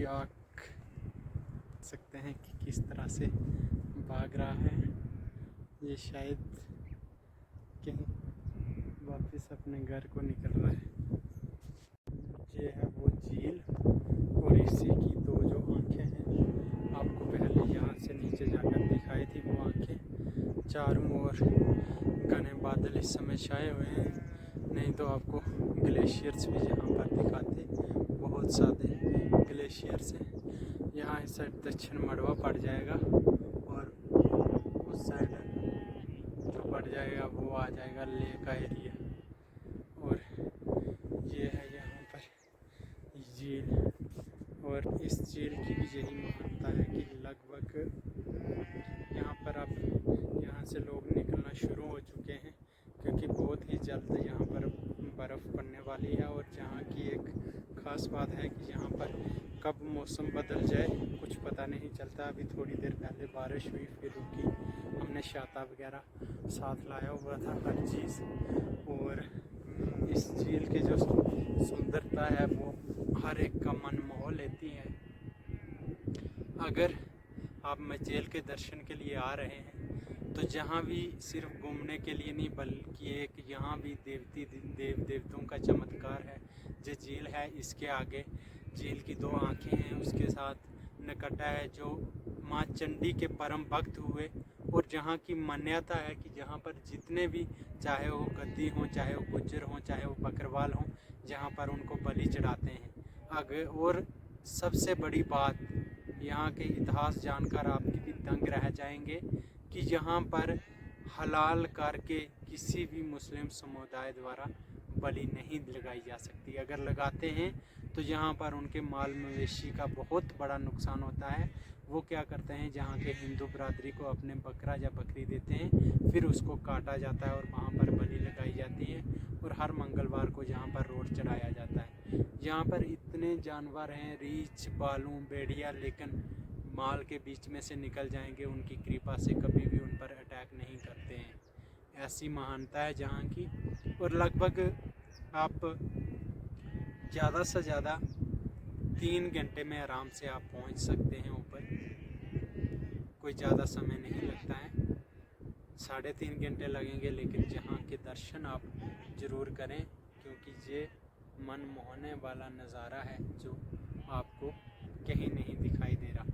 याक सकते हैं कि किस तरह से भाग रहा है। ये शायद कहीं वापस अपने घर को निकल रहा है। ये है वो झील और इसी की दो जो आंखें हैं आपको पहले यहाँ से नीचे जाकर दिखाई थी। वो आंखें चारों ओर घने बादल इस समय छाए हुए हैं, नहीं तो आपको ग्लेशियर्स भी यहाँ पर दिखाते। बहुत सारे ग्लेशियर्स हैं। यहाँ इस साइड दक्षिण मड़वा पड़ जाएगा और उस साइड जो पड़ जाएगा वो आ जाएगा लेह का एरिया। और ये है यहाँ पर झील, और इस झील की भी यही मान्यता है कि लगभग यहाँ पर अब यहाँ से लोग निकलना शुरू हो चुके हैं, क्योंकि बहुत ही जल्द यहाँ पर बर्फ़ पड़ने वाली है। और यहाँ की एक ख़ास बात है कि यहाँ पर कब मौसम बदल जाए कुछ पता नहीं चलता। अभी थोड़ी देर पहले बारिश हुई, फिर रुकी। हमने छाता वगैरह साथ लाया हुआ था, हर चीज़। और इस झील की जो सुंदरता है वो हर एक का मन मोह लेती है। अगर आप मचेल के दर्शन के लिए आ रहे हैं तो जहाँ भी सिर्फ घूमने के लिए नहीं, बल्कि एक यहाँ भी देव देवताओं का चमत्कार है। जो झील है इसके आगे झील की दो आँखें हैं, उसके साथ नकटा है जो माँ चंडी के परम भक्त हुए, और जहाँ की मान्यता है कि जहाँ पर जितने भी, चाहे वो गद्दी हों, चाहे वो गुज्जर हों, चाहे वो बकरवाल हों, जहाँ पर उनको बलि चढ़ाते हैं। और सबसे बड़ी बात, यहाँ के इतिहास जानकर आपकी भी दंग रह जाएंगे कि यहाँ पर हलाल करके किसी भी मुस्लिम समुदाय द्वारा बलि नहीं लगाई जा सकती। अगर लगाते हैं तो यहाँ पर उनके माल मवेशी का बहुत बड़ा नुकसान होता है। वो क्या करते हैं, जहाँ के हिंदू बरादरी को अपने बकरा या बकरी देते हैं, फिर उसको काटा जाता है और वहाँ पर बलि लगाई जाती है। और हर मंगलवार को यहाँ पर रोड चढ़ाया जाता है। यहाँ पर इतने जानवर हैं, रीछ, भालू, भेड़िया, लेकिन माल के बीच में से निकल जाएंगे, उनकी कृपा से कभी भी उन पर अटैक नहीं करते हैं। ऐसी महानता है जहाँ की। और लगभग आप ज़्यादा से ज़्यादा 3 घंटे में आराम से आप पहुँच सकते हैं ऊपर। कोई ज़्यादा समय नहीं लगता है, 3.5 घंटे लगेंगे, लेकिन जहाँ के दर्शन आप ज़रूर करें, क्योंकि ये मन मोहने वाला नज़ारा है जो आपको कहीं नहीं दिखाई देगा।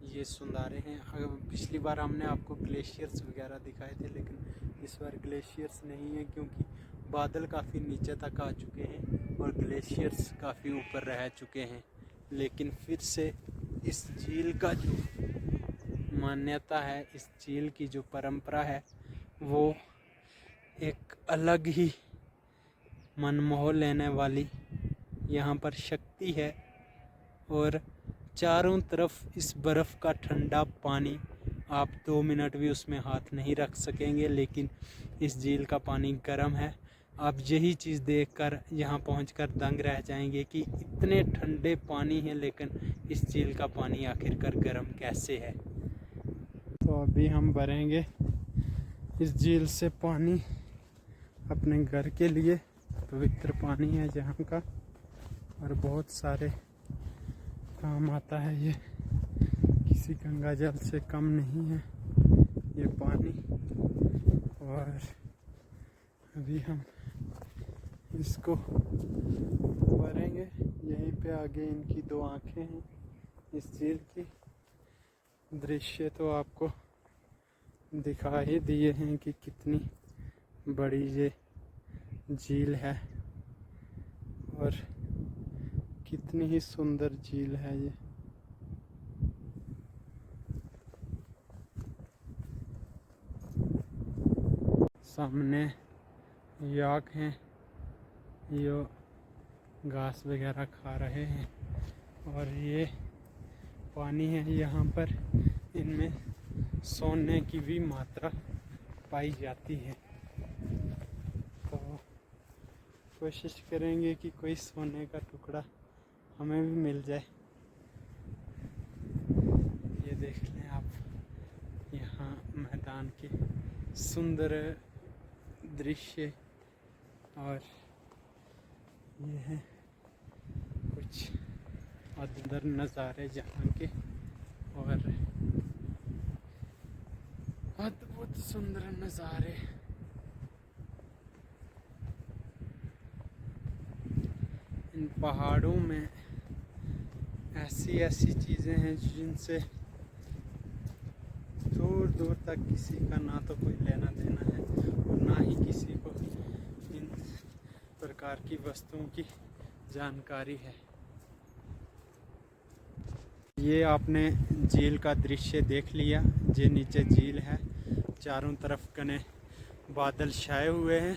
ये सुंदर हैं। पिछली बार हमने आपको ग्लेशियर्स वगैरह दिखाए थे, लेकिन इस बार ग्लेशियर्स नहीं है, क्योंकि बादल काफ़ी नीचे तक आ चुके हैं और ग्लेशियर्स काफ़ी ऊपर रह चुके हैं। लेकिन फिर से इस झील का जो मान्यता है, इस झील की जो परंपरा है, वो एक अलग ही मनमोह लेने वाली यहाँ पर शक्ति है। और चारों तरफ इस बर्फ़ का ठंडा पानी, आप 2 मिनट भी उसमें हाथ नहीं रख सकेंगे, लेकिन इस झील का पानी गर्म है। आप यही चीज़ देखकर यहाँ पहुँचकर दंग रह जाएंगे कि इतने ठंडे पानी है, लेकिन इस झील का पानी आखिरकार गर्म कैसे है। तो अभी हम भरेंगे इस झील से पानी अपने घर के लिए। पवित्र पानी है यहाँ का और बहुत सारे काम आता है। ये किसी गंगा जल से कम नहीं है ये पानी। और अभी हम इसको भरेंगे। यहीं पे आगे इनकी 2 आँखें हैं इस झील की। दृश्य तो आपको दिखा ही दिए हैं कि कितनी बड़ी ये झील है और कितनी ही सुंदर झील है ये। सामने याक हैं, ये घास वगैरह खा रहे हैं। और ये पानी है, यहाँ पर इनमें सोने की भी मात्रा पाई जाती है। तो कोशिश करेंगे कि कोई सोने का टुकड़ा हमें भी मिल जाए। ये देख लें आप यहाँ मैदान के सुंदर दृश्य। और ये है कुछ अद्भुत नज़ारे जहाँ के और अद्भुत सुंदर नज़ारे। इन पहाड़ों में ऐसी ऐसी चीज़ें हैं जिनसे दूर दूर तक किसी का ना तो कोई लेना देना है और ना ही किसी को इन प्रकार की वस्तुओं की जानकारी है। ये आपने झील का दृश्य देख लिया। ये नीचे झील है, चारों तरफ घने बादल छाए हुए हैं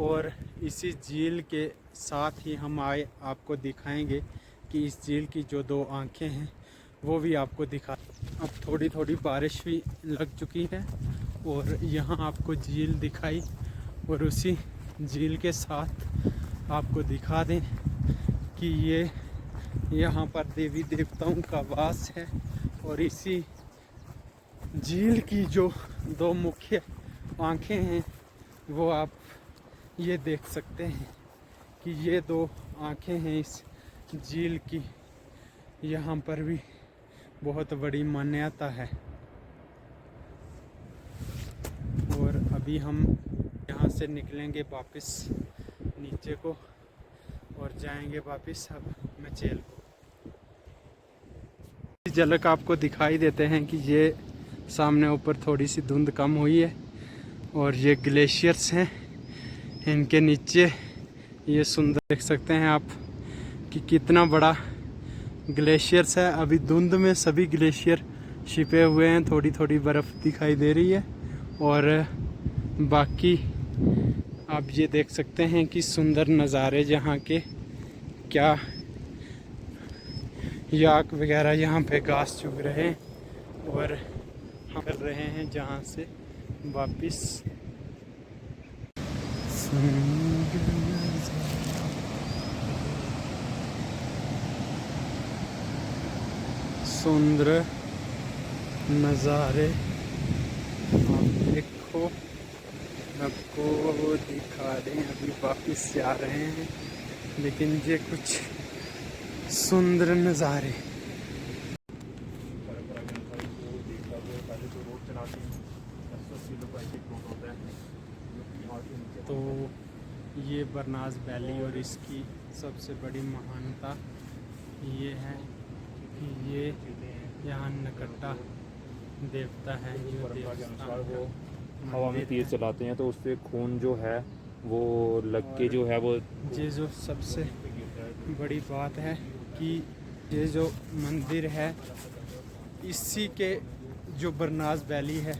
और इसी झील के साथ ही हम आए आपको दिखाएंगे कि इस झील की जो दो आंखें हैं वो भी आपको दिखा। अब थोड़ी थोड़ी बारिश भी लग चुकी है और यहाँ आपको झील दिखाई और उसी झील के साथ आपको दिखा दें कि ये यहाँ पर देवी देवताओं का वास है और इसी झील की जो दो मुख्य आंखें हैं वो आप ये देख सकते हैं कि ये दो आंखें हैं इस झील की। यहाँ पर भी बहुत बड़ी मान्यता है और अभी हम यहाँ से निकलेंगे वापस नीचे को और जाएंगे वापस अब मचेल को। झलक आपको दिखाई देते हैं कि ये सामने ऊपर थोड़ी सी धुंध कम हुई है और ये ग्लेशियर्स हैं, इनके नीचे ये सुंदर देख सकते हैं आप कि कितना बड़ा ग्लेशियर्स है। अभी धुंध में सभी ग्लेशियर छिपे हुए हैं, थोड़ी थोड़ी बर्फ़ दिखाई दे रही है और बाकी आप ये देख सकते हैं कि सुंदर नज़ारे जहाँ के। क्या याक वगैरह यहाँ पे घास चुग रहे हैं और हम कर रहे हैं जहाँ से वापिस। सुंदर नज़ारे आप देखो, आपको वो दिखा दें। अभी वापिस जा रहे हैं लेकिन ये कुछ सुंदर नज़ारे। तो ये बरनाज वैली और इसकी सबसे बड़ी महानता ये है कि ये यहाँ नकट्टा देवता है जो देवस्थान वो हवा में तीर चलाते हैं तो उससे खून जो है वो लग के जो है वो। ये जो सबसे बड़ी बात है कि ये जो मंदिर है इसी के जो बरनाज वैली है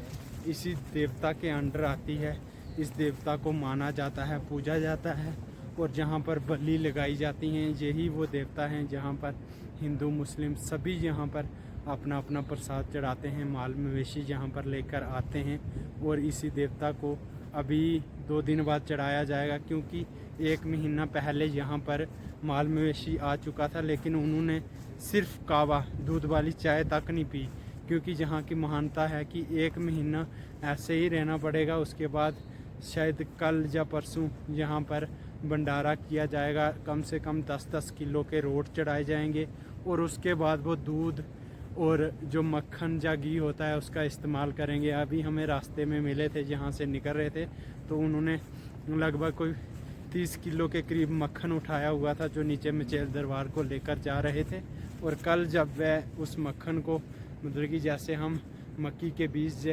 इसी देवता के अंडर आती है। इस देवता को माना जाता है, पूजा जाता है और जहाँ पर बलि लगाई जाती हैं यही वो देवता हैं जहाँ पर हिंदू मुस्लिम सभी यहाँ पर अपना अपना प्रसाद चढ़ाते हैं। माल मवेशी यहाँ पर लेकर आते हैं और इसी देवता को अभी 2 दिन बाद चढ़ाया जाएगा क्योंकि 1 महीना पहले यहाँ पर माल मवेशी आ चुका था लेकिन उन्होंने सिर्फ कावा दूध वाली चाय तक नहीं पी क्योंकि यहाँ की महानता है कि 1 महीना ऐसे ही रहना पड़ेगा। उसके बाद शायद कल या परसों यहाँ पर भंडारा किया जाएगा, कम से कम 10-10 किलो के रोट चढ़ाए जाएंगे और उसके बाद वो दूध और जो मक्खन या घी होता है उसका इस्तेमाल करेंगे। अभी हमें रास्ते में मिले थे जहाँ से निकल रहे थे तो उन्होंने लगभग कोई 30 किलो के करीब मक्खन उठाया हुआ था जो नीचे मचेल दरबार को लेकर जा रहे थे। और कल जब वह उस मक्खन को मतलब कि जैसे हम मक्की के बीज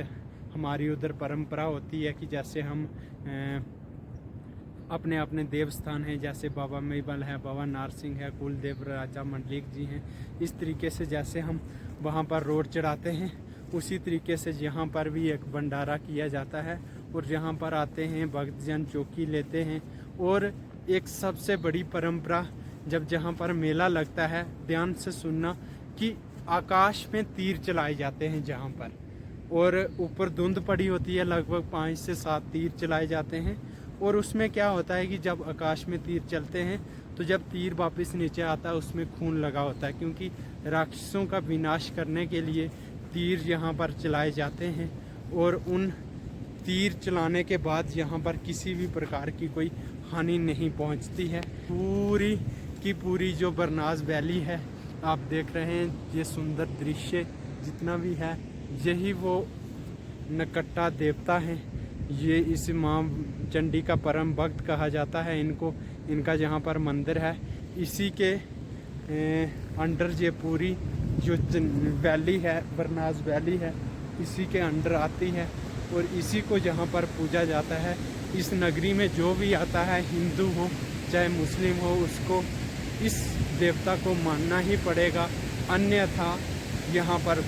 हमारी उधर परंपरा होती है कि जैसे हम अपने अपने देव स्थान हैं जैसे बाबा मेबल है, बाबा नारसिंह है, कुलदेव राजा मंडलिक जी हैं, इस तरीके से जैसे हम वहाँ पर रोड चढ़ाते हैं उसी तरीके से यहाँ पर भी एक भंडारा किया जाता है और यहाँ पर आते हैं भक्तजन चौकी लेते हैं। और एक सबसे बड़ी परंपरा जब जहाँ पर मेला लगता है ध्यान से सुनना कि आकाश में तीर चलाए जाते हैं जहाँ पर और ऊपर धुंध पड़ी होती है, लगभग 5 से 7 तीर चलाए जाते हैं। और उसमें क्या होता है कि जब आकाश में तीर चलते हैं तो जब तीर वापस नीचे आता है उसमें खून लगा होता है क्योंकि राक्षसों का विनाश करने के लिए तीर यहाँ पर चलाए जाते हैं। और उन तीर चलाने के बाद यहाँ पर किसी भी प्रकार की कोई हानि नहीं पहुँचती है। पूरी की पूरी जो बरनाज वैली है आप देख रहे हैं, ये सुंदर दृश्य जितना भी है, यही वो नकट्टा देवता हैं। ये इस माँ चंडी का परम भक्त कहा जाता है इनको। इनका जहाँ पर मंदिर है, इसी के अंडर ये पूरी जो वैली है, बरनाज वैली है, इसी के अंडर आती है। और इसी को जहाँ पर पूजा जाता है, इस नगरी में जो भी आता है, हिंदू हो चाहे मुस्लिम हो, उसको इस देवता को मानना ही पड़ेगा, अन्यथा यहाँ पर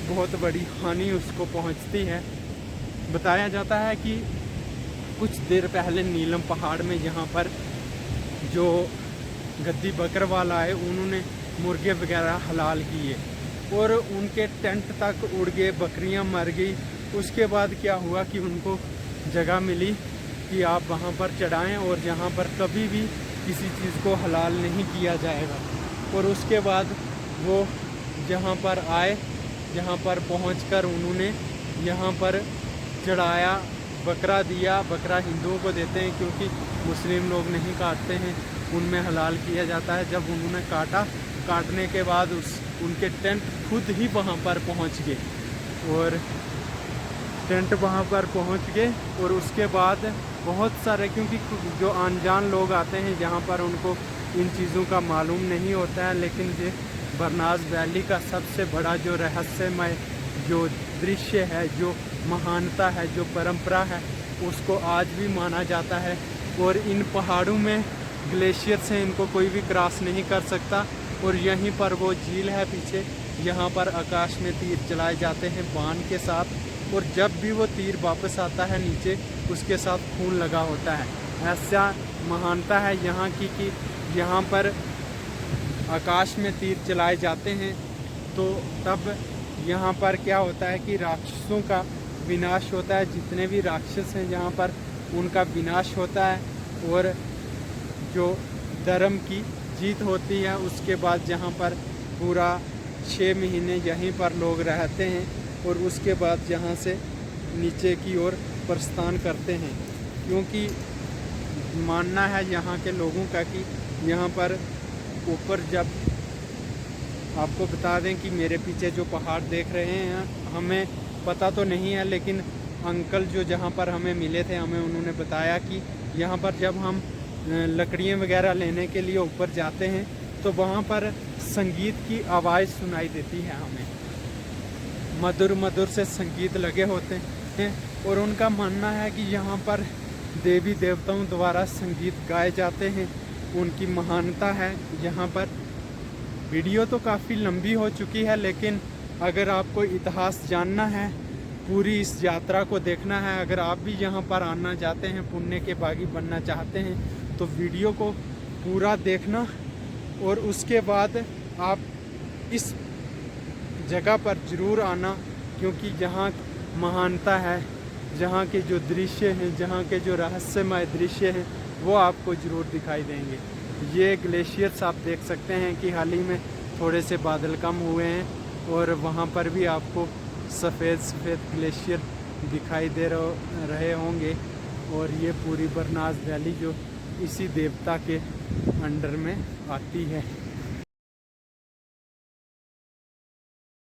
बहुत बड़ी हानि उसको पहुँचती है। बताया जाता है कि कुछ देर पहले नीलम पहाड़ में यहाँ पर जो गद्दी बकरवाल आए, उन्होंने मुर्गे वगैरह हलाल किए और उनके टेंट तक उड़ गए, बकरियां मर गई। उसके बाद क्या हुआ कि उनको जगह मिली कि आप वहाँ पर चढ़ाएं और जहाँ पर कभी भी किसी चीज़ को हलाल नहीं किया जाएगा। और उसके बाद वो जहाँ पर आए, जहाँ पर पहुँचकर उन्होंने यहाँ पर चढ़ाया, बकरा दिया। बकरा हिंदुओं को देते हैं क्योंकि मुस्लिम लोग नहीं काटते हैं, उनमें हलाल किया जाता है। जब उन्होंने काटने के बाद उनके टेंट खुद ही वहाँ पर पहुँच गए और टेंट वहाँ पर पहुँच गए। और उसके बाद बहुत सारे, क्योंकि जो अनजान लोग आते हैं जहाँ पर उनको इन चीज़ों का मालूम नहीं होता है, लेकिन ये बरनाज वैली का सबसे बड़ा जो रहस्यमय जो दृश्य है, जो महानता है, जो परंपरा है, उसको आज भी माना जाता है। और इन पहाड़ों में ग्लेशियर से इनको कोई भी क्रॉस नहीं कर सकता। और यहीं पर वो झील है पीछे, यहाँ पर आकाश में तीर चलाए जाते हैं बाण के साथ। और जब भी वो तीर वापस आता है नीचे, उसके साथ खून लगा होता है। ऐसा महानता है यहाँ की कि यहाँ पर आकाश में तीर चलाए जाते हैं तो तब यहाँ पर क्या होता है कि राक्षसों का विनाश होता है। जितने भी राक्षस हैं यहाँ पर, उनका विनाश होता है और जो धर्म की जीत होती है। उसके बाद जहाँ पर पूरा 6 महीने यहीं पर लोग रहते हैं और उसके बाद यहाँ से नीचे की ओर प्रस्थान करते हैं, क्योंकि मानना है यहाँ के लोगों का कि यहाँ पर ऊपर, जब आपको बता दें कि मेरे पीछे जो पहाड़ देख रहे हैं, हमें पता तो नहीं है, लेकिन अंकल जो जहाँ पर हमें मिले थे, हमें उन्होंने बताया कि यहाँ पर जब हम लकड़ियाँ वगैरह लेने के लिए ऊपर जाते हैं तो वहाँ पर संगीत की आवाज़ सुनाई देती है हमें, मधुर मधुर से संगीत लगे होते हैं। और उनका मानना है कि यहाँ पर देवी देवताओं द्वारा संगीत गाए जाते हैं, उनकी महानता है यहाँ पर। वीडियो तो काफ़ी लंबी हो चुकी है, लेकिन अगर आपको इतिहास जानना है, पूरी इस यात्रा को देखना है, अगर आप भी यहाँ पर आना चाहते हैं, पुण्य के बागी बनना चाहते हैं, तो वीडियो को पूरा देखना। और उसके बाद आप इस जगह पर ज़रूर आना, क्योंकि जहाँ महानता है, जहाँ के जो दृश्य हैं, जहाँ के जो रहस्यमय दृश्य हैं, वो आपको ज़रूर दिखाई देंगे। ये ग्लेशियर्स आप देख सकते हैं कि हाल ही में थोड़े से बादल कम हुए हैं और वहाँ पर भी आपको सफ़ेद ग्लेशियर दिखाई दे रहे होंगे। और ये पूरी बरनाज वैली जो इसी देवता के अंडर में आती है।